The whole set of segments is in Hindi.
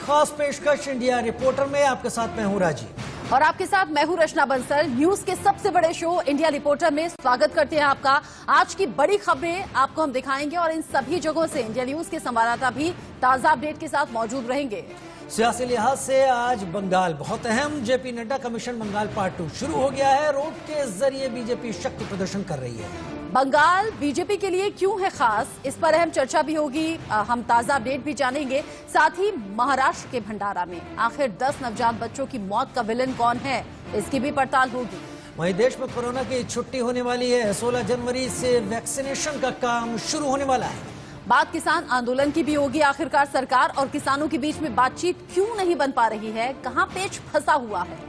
खास पेशकश इंडिया रिपोर्टर में। आपके साथ मैं हूं राजीव और आपके साथ मैं हूं रचना बंसल। न्यूज के सबसे बड़े शो इंडिया रिपोर्टर में स्वागत करते हैं आपका। आज की बड़ी खबरें आपको हम दिखाएंगे और इन सभी जगहों से इंडिया न्यूज के संवाददाता भी ताजा अपडेट के साथ मौजूद रहेंगे। सियासी लिहाज से आज बंगाल बहुत अहम। जेपी नड्डा कमीशन बंगाल पार्ट 2 शुरू हो गया है। रोड के जरिए बीजेपी शक्ति प्रदर्शन कर रही है। बंगाल बीजेपी के लिए क्यों है खास, इस पर अहम चर्चा भी होगी। हम ताजा अपडेट भी जानेंगे। साथ ही महाराष्ट्र के भंडारा में आखिर 10 नवजात बच्चों की मौत का विलन कौन है, इसकी भी पड़ताल होगी। वहीं देश में कोरोना की छुट्टी होने वाली है। 16 जनवरी से वैक्सीनेशन का काम शुरू होने वाला है। बात किसान आंदोलन की भी होगी। आखिरकार सरकार और किसानों के बीच में बातचीत क्यों नहीं बन पा रही है, कहां पेच फंसा हुआ है,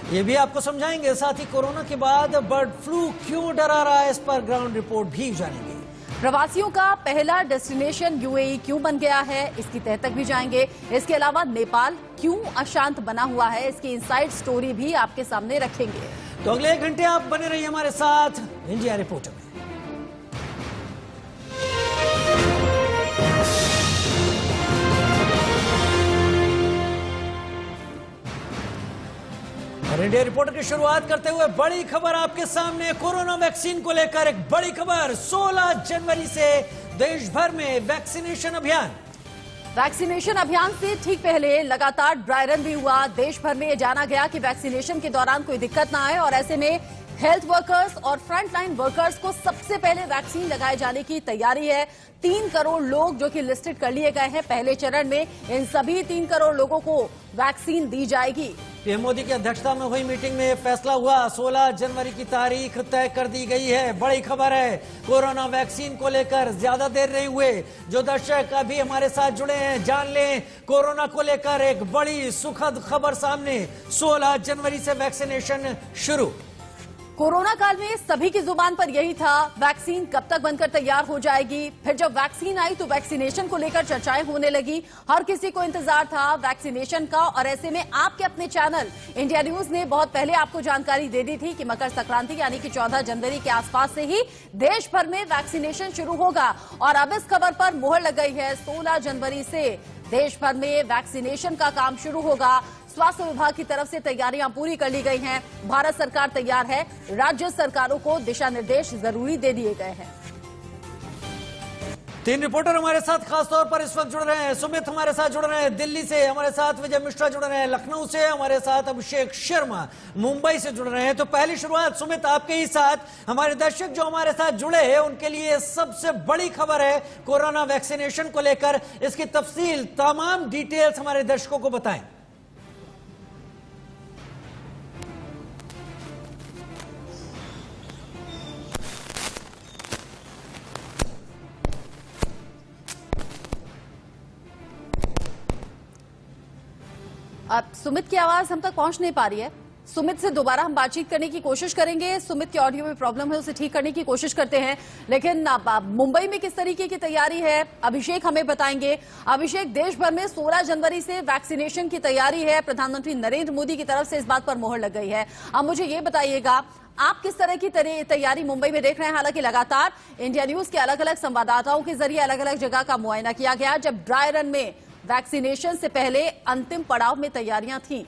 ये भी आपको समझाएंगे। साथ ही कोरोना के बाद बर्ड फ्लू क्यों डरा रहा है, इस पर ग्राउंड रिपोर्ट भी जानेंगे। प्रवासियों का पहला डेस्टिनेशन यूएई क्यों बन गया है, इसकी तह तक भी जाएंगे। इसके अलावा नेपाल क्यों अशांत बना हुआ है, इसकी इनसाइड स्टोरी भी आपके सामने रखेंगे। तो अगले 1 घंटे आप बने रहिए हमारे साथ इंडिया रिपोर्टर में। और इंडिया रिपोर्टर की शुरुआत करते हुए बड़ी खबर आपके सामने। कोरोना वैक्सीन को लेकर एक बड़ी खबर। 16 जनवरी से देश भर में वैक्सीनेशन अभियान। वैक्सीनेशन अभियान से ठीक पहले लगातार ड्राई रन भी हुआ। देश भर में ये जाना गया कि वैक्सीनेशन के दौरान कोई दिक्कत ना आए और ऐसे में हेल्थ वर्कर्स और फ्रंट लाइन वर्कर्स को सबसे पहले वैक्सीन लगाए जाने की तैयारी है। 3 करोड़ लोग जो कि लिस्टेड कर लिए गए हैं पहले चरण में, इन सभी 3 करोड़ लोगों को वैक्सीन दी जाएगी। पीएम मोदी की अध्यक्षता में हुई मीटिंग में फैसला हुआ। 16 जनवरी की तारीख तय कर दी गई है। बड़ी खबर है। कोरोना वैक्सीन को लेकर ज्यादा देर नहीं हुए। जो दर्शक अभी हमारे साथ जुड़े हैं, जान लें कोरोना को लेकर एक बड़ी सुखद खबर सामने। 16 जनवरी से वैक्सीनेशन शुरू। कोरोना काल में सभी की जुबान पर यही था, वैक्सीन कब तक बनकर तैयार हो जाएगी। फिर जब वैक्सीन आई तो वैक्सीनेशन को लेकर चर्चाएं होने लगी। हर किसी को इंतजार था वैक्सीनेशन का और ऐसे में आपके अपने चैनल इंडिया न्यूज ने बहुत पहले आपको जानकारी दे दी थी कि मकर संक्रांति यानी कि 14 जनवरी के आसपास से ही देश भर में वैक्सीनेशन शुरू होगा। और अब इस खबर पर मोहर लग गई है। 16 जनवरी से देश भर में वैक्सीनेशन का काम शुरू होगा। स्वास्थ्य विभाग की तरफ से तैयारियां पूरी कर ली गई हैं। भारत सरकार तैयार है। राज्य सरकारों को दिशा निर्देश जरूरी दे दिए गए हैं। 3 रिपोर्टर हमारे साथ खासतौर पर इस वक्त जुड़ रहे हैं। सुमित हमारे साथ जुड़ रहे हैं दिल्ली से, हमारे साथ विजय मिश्रा जुड़ रहे हैं लखनऊ से, हमारे साथ अभिषेक शर्मा मुंबई से जुड़ रहे हैं। तो पहली शुरुआत सुमित आपके ही साथ। हमारे दर्शक जो हमारे साथ जुड़े हैं उनके लिए सबसे बड़ी खबर है कोरोना वैक्सीनेशन को लेकर। इसकी तफसील, तमाम डिटेल्स हमारे दर्शकों को बताएं। अब सुमित की आवाज हम तक पहुंच नहीं पा रही है। सुमित से दोबारा हम बातचीत करने की कोशिश करेंगे। सुमित के ऑडियो में प्रॉब्लम है, उसे ठीक करने की कोशिश करते हैं। लेकिन मुंबई में किस तरीके की तैयारी है, अभिषेक हमें बताएंगे। अभिषेक, देश भर में 16 जनवरी से वैक्सीनेशन की तैयारी है। प्रधानमंत्री नरेंद्र मोदी की तरफ से इस बात पर मोहर लग गई है। अब मुझे ये बताइएगा, आप किस तरह की तैयारी मुंबई में देख रहे हैं। हालांकि लगातार इंडिया न्यूज के अलग अलग संवाददाताओं के जरिए अलग अलग जगह का मुआयना किया गया जब ड्राई रन में वैक्सीनेशन से पहले अंतिम पड़ाव में तैयारियां थीं।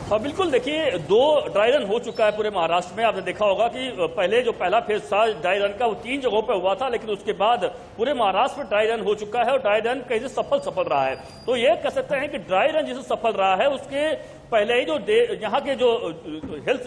हाँ बिल्कुल, देखिए 2 ड्राई रन हो चुका है पूरे महाराष्ट्र में। आपने देखा होगा कि पहले जो पहला फेज था ड्राई रन का वो 3 जगहों पे हुआ था, लेकिन उसके बाद पूरे महाराष्ट्र में ड्राई रन हो चुका है और ड्राई रन कहीं से सफल रहा है। तो ये कह सकते हैं कि ड्राई रन जिसे सफल रहा है उसके पहले ही जो यहाँ के जो हेल्थ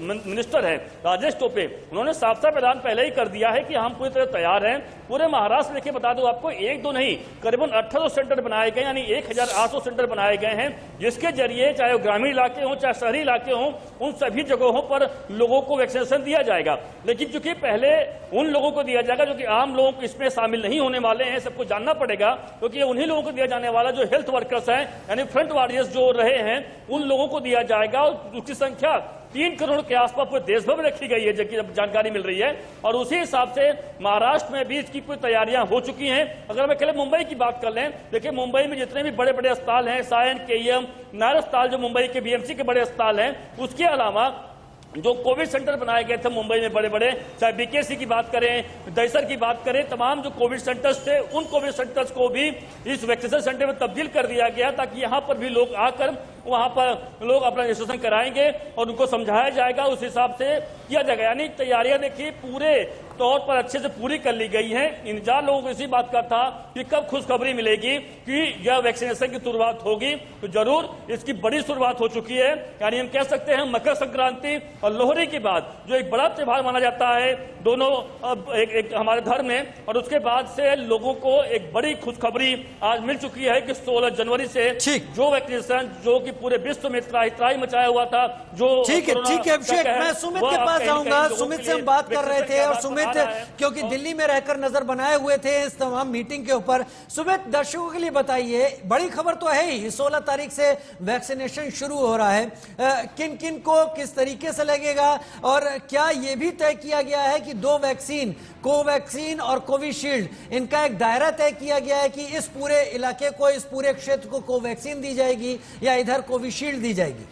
मिनिस्टर हैं राजेश टोपे, उन्होंने साफ साफ ऐलान पहले ही कर दिया है कि हम पूरी तरह तैयार हैं। पूरे महाराष्ट्र देखिए, बता दूं आपको, 1-2 नहीं करीबन 1800 सेंटर बनाए गए, यानी 1800 सेंटर बनाए गए हैं, जिसके जरिए चाहे वो ग्रामीण इलाके हों चाहे शहरी इलाके हों, उन सभी जगहों पर लोगों को वैक्सीनेशन दिया जाएगा। लेकिन चूंकि पहले उन लोगों को दिया जाएगा जो कि आम लोगों को इसमें शामिल नहीं होने वाले हैं, सबको जानना पड़ेगा, क्योंकि उन्हीं लोगों को दिया जाने वाला जो हेल्थ वर्कर्स हैं, यानी फ्रंट वॉरियर्स जो रहे हैं, उन लोगों को दिया जाएगा। उसकी संख्या 3 करोड़ के आसपास पूरे देश भर में रखी गई है, जबकि जानकारी मिल रही है। और उसी हिसाब से महाराष्ट्र में भी इसकी कुछ तैयारियां हो चुकी हैं। अगर हम अकेले मुंबई की बात कर लें, देखिए मुंबई में जितने भी बड़े बड़े अस्पताल हैं, सायन, केईएम, नायर अस्पताल जो मुंबई के बीएमसी के बड़े अस्पताल हैं, उसके अलावा जो कोविड सेंटर बनाए गए थे मुंबई में बड़े बड़े, चाहे बीकेसी की बात करें, दहिसर की बात करें, तमाम जो कोविड सेंटर्स थे उन कोविड सेंटर्स को भी इस वैक्सीनेशन सेंटर में तब्दील कर दिया गया, ताकि यहां पर भी लोग आकर वहां पर लोग अपना रजिस्ट्रेशन कराएंगे और उनको समझाया जाएगा, उस हिसाब से किया जाएगा। यानी तैयारियां देखिए पूरे तौर पर अच्छे से पूरी कर ली गई हैं। इंतजार लोगों को इसी बात का था कि कब खुशखबरी मिलेगी कि यह वैक्सीनेशन की शुरुआत होगी, तो जरूर इसकी बड़ी शुरुआत हो चुकी है। यानी हम कह सकते हैं मकर संक्रांति और लोहड़ी के बाद जो एक बड़ा त्योहार माना जाता है दोनों एक हमारे धर्म में, और उसके बाद से लोगों को एक बड़ी खुशखबरी आज मिल चुकी है कि 16 जनवरी से जो वैक्सीनेशन जो कि पूरे विश्व में त्राही मचाया हुआ था, जो ठीक है अभिषेक, मैं सुमित के पास जाऊंगा। सुमित से हम बात कर रहे थे और सुमित क्योंकि दिल्ली में रहकर नजर बनाए हुए थे इस तमाम मीटिंग के ऊपर। सुमित, दर्शकों के लिए बताइए, बड़ी खबर तो है ही, 16 तारीख से वैक्सीनेशन शुरू हो रहा है, किन किन को किस तरीके से लगेगा, और क्या यह भी तय किया गया है कि दो वैक्सीन, कोवैक्सीन और कोविशील्ड, इनका एक दायरा तय किया गया है कि इस पूरे इलाके को, इस पूरे क्षेत्र को कोवैक्सीन दी जाएगी या इधर कोविशील्ड दी जाएगी?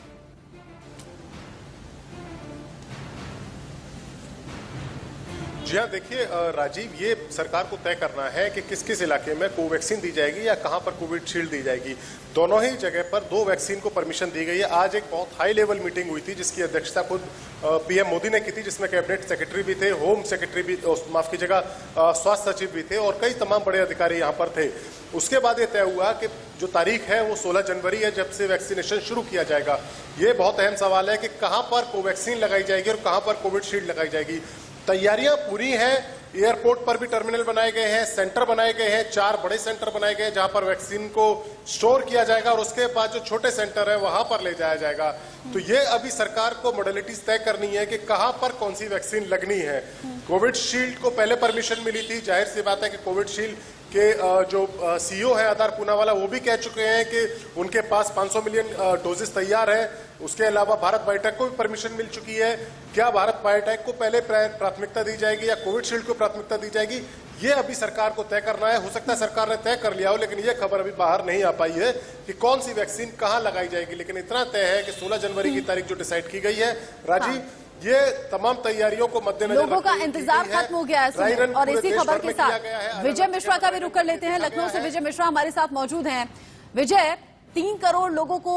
जी हाँ, देखिए राजीव, ये सरकार को तय करना है कि किस किस इलाके में कोवैक्सीन दी जाएगी या कहां पर कोविशील्ड दी जाएगी। दोनों ही जगह पर दो वैक्सीन को परमिशन दी गई है। आज एक बहुत हाई लेवल मीटिंग हुई थी जिसकी अध्यक्षता खुद पीएम मोदी ने की थी, जिसमें कैबिनेट सेक्रेटरी भी थे, होम सेक्रेटरी भी, माफ कीजिएगा, स्वास्थ्य सचिव भी थे और कई तमाम बड़े अधिकारी यहाँ पर थे। उसके बाद ये तय हुआ कि जो तारीख है वो 16 जनवरी है, जब से वैक्सीनेशन शुरू किया जाएगा। ये बहुत अहम सवाल है कि कहां पर कोवैक्सीन लगाई जाएगी और कहां पर कोविशील्ड लगाई जाएगी। तैयारियां पूरी हैं, एयरपोर्ट पर भी टर्मिनल बनाए गए हैं, सेंटर बनाए गए हैं, 4 बड़े सेंटर बनाए गए हैं जहां पर वैक्सीन को स्टोर किया जाएगा और उसके बाद जो छोटे सेंटर है वहां पर ले जाया जाएगा। तो ये अभी सरकार को मॉडलिटीज तय करनी है कि कहां पर कौन सी वैक्सीन लगनी है। कोविशील्ड को पहले परमिशन मिली थी, जाहिर सी बात है कि कोविशील्ड के जो सीईओ है आधार पूनावाला, वो भी कह चुके हैं कि उनके पास 500 मिलियन डोजेस तैयार है। उसके अलावा भारत बायोटेक को भी परमिशन मिल चुकी है। क्या भारत बायोटेक को पहले प्राथमिकता दी जाएगी या कोविशील्ड को प्राथमिकता दी जाएगी, ये अभी सरकार को तय करना है। हो सकता है सरकार ने तय कर लिया हो, लेकिन ये खबर अभी बाहर नहीं आ पाई है कि कौन सी वैक्सीन कहां लगाई जाएगी। लेकिन इतना तय है कि 16 जनवरी की तारीख जो डिसाइड की गई है, राजीव, ये तमाम तैयारियों को मद्देनजर लोगों का इंतजार खत्म हो गया है। और इसी खबर के साथ विजय मिश्रा का भी रुख कर लेते हैं। लखनऊ से विजय मिश्रा हमारे साथ मौजूद हैं। विजय, 3 करोड़ लोगों को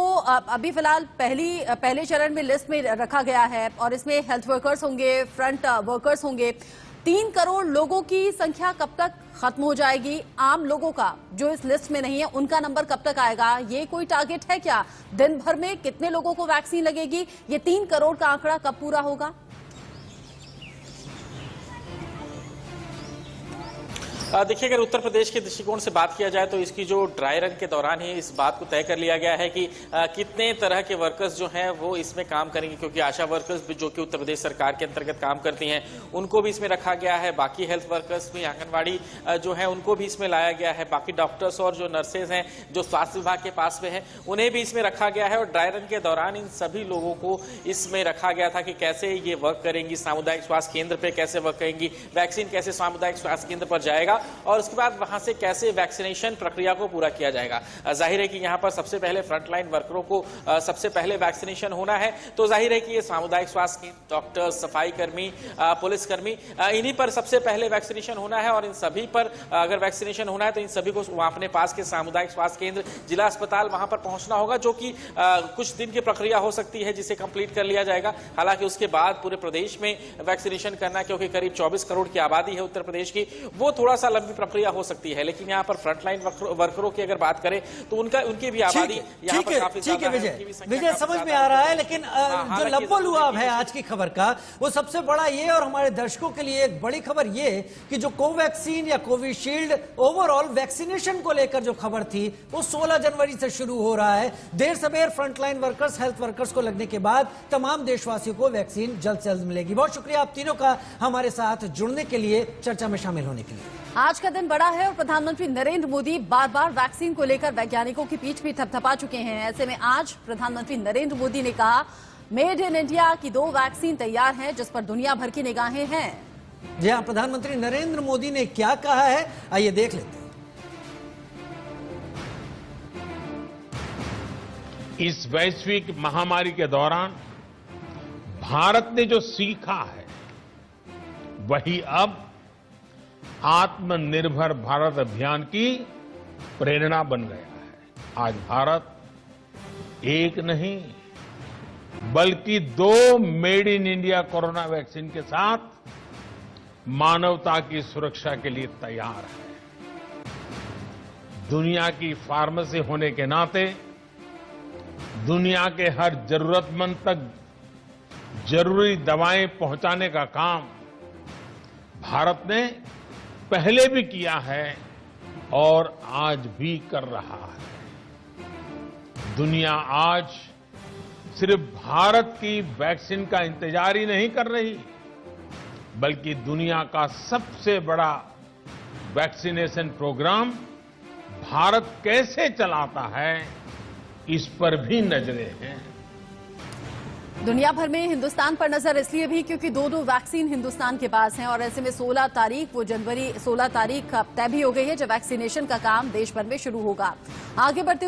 अभी फिलहाल पहले चरण में लिस्ट में रखा गया है और इसमें हेल्थ वर्कर्स होंगे, फ्रंट वर्कर्स होंगे। 3 करोड़ लोगों की संख्या कब तक खत्म हो जाएगी? आम लोगों का जो इस लिस्ट में नहीं है उनका नंबर कब तक आएगा? ये कोई टारगेट है क्या? दिन भर में कितने लोगों को वैक्सीन लगेगी? ये 3 करोड़ का आंकड़ा कब पूरा होगा? देखिए, अगर उत्तर प्रदेश के दृष्टिकोण से बात किया जाए तो इसकी जो ड्राई रन के दौरान ही इस बात को तय कर लिया गया है कि कितने तरह के वर्कर्स जो हैं वो इसमें काम करेंगे, क्योंकि आशा वर्कर्स भी जो कि उत्तर प्रदेश सरकार के अंतर्गत काम करती हैं उनको भी इसमें रखा गया है। बाकी हेल्थ वर्कर्स भी, आंगनबाड़ी जो है उनको भी इसमें लाया गया है। बाकी डॉक्टर्स और जो नर्सेज हैं जो स्वास्थ्य विभाग के पास में है उन्हें भी इसमें रखा गया है। और ड्राई रन के दौरान इन सभी लोगों को इसमें रखा गया था कि कैसे ये वर्क करेंगी, सामुदायिक स्वास्थ्य केंद्र पर कैसे वर्क करेंगी, वैक्सीन कैसे सामुदायिक स्वास्थ्य केंद्र पर जाएगा और उसके बाद वहां से कैसे वैक्सीनेशन प्रक्रिया को पूरा किया जाएगा। जाहिर है कि यहां पर सबसे पहले फ्रंटलाइन वर्करों को सबसे पहले वैक्सीनेशन होना है, तो जाहिर है कि ये सामुदायिक स्वास्थ्य केंद्र, डॉक्टर, सफाई कर्मी, पुलिसकर्मी, इन्हीं पर सबसे पहले वैक्सीनेशन होना है। और इन सभी पर अगर वैक्सीनेशन होना है तो इन सभी को वहां अपने पास के सामुदायिक स्वास्थ्य केंद्र, जिला अस्पताल, वहां पर पहुंचना होगा, जो कि कुछ दिन की प्रक्रिया हो सकती है जिसे कंप्लीट कर लिया जाएगा। हालांकि उसके बाद पूरे प्रदेश में वैक्सीनेशन करना, क्योंकि करीब 24 करोड़ की आबादी है उत्तर प्रदेश की, वो थोड़ा सा लंबी प्रक्रिया हो सकती है। लेकिन यहाँ पर फ्रंटलाइन वर्करों की अगर बात करें तो उनकी भी आबादी यहाँ पर काफी ज्यादा है। विजय, समझ में आ रहा है, लेकिन जो लब्बो-लुआब है आज की खबर का, वो सबसे बड़ा ये, और हमारे दर्शकों के लिए एक बड़ी खबर ये कि जो कोवैक्सीन या कोविशील्ड ओवरऑल वैक्सीनेशन को लेकर जो खबर थी वो 16 जनवरी से शुरू हो रहा है। देर सवेर फ्रंटलाइन वर्कर्स, हेल्थ वर्कर्स को लगने के बाद तमाम देशवासियों को वैक्सीन जल्द से जल्द मिलेगी। बहुत शुक्रिया आप तीनों का हमारे साथ जुड़ने के लिए, चर्चा में शामिल होने के लिए। आज का दिन बड़ा है और प्रधानमंत्री नरेंद्र मोदी बार बार वैक्सीन को लेकर वैज्ञानिकों की पीठ भी थपथपा चुके हैं। ऐसे में आज प्रधानमंत्री नरेंद्र मोदी ने कहा, मेड इन इंडिया की 2 वैक्सीन तैयार हैं जिस पर दुनिया भर की निगाहें हैं। जी हां, प्रधानमंत्री नरेंद्र मोदी ने क्या कहा है, आइए देख लेते हैं। इस वैश्विक महामारी के दौरान भारत ने जो सीखा है वही अब आत्मनिर्भर भारत अभियान की प्रेरणा बन गया है। आज भारत एक नहीं बल्कि 2 made in India corona vaccine के साथ मानवता की सुरक्षा के लिए तैयार है। दुनिया की फार्मेसी होने के नाते दुनिया के हर जरूरतमंद तक जरूरी दवाएं पहुंचाने का काम भारत ने पहले भी किया है और आज भी कर रहा है। दुनिया आज सिर्फ भारत की वैक्सीन का इंतजार ही नहीं कर रही, बल्कि दुनिया का सबसे बड़ा वैक्सीनेशन प्रोग्राम भारत कैसे चलाता है इस पर भी नजरें हैं। दुनिया भर में हिंदुस्तान पर नजर इसलिए भी क्योंकि 2 वैक्सीन हिंदुस्तान के पास हैं और ऐसे में 16 तारीख अब तय भी हो गई है जब वैक्सीनेशन का काम देश भर में शुरू होगा। आगे बढ़ते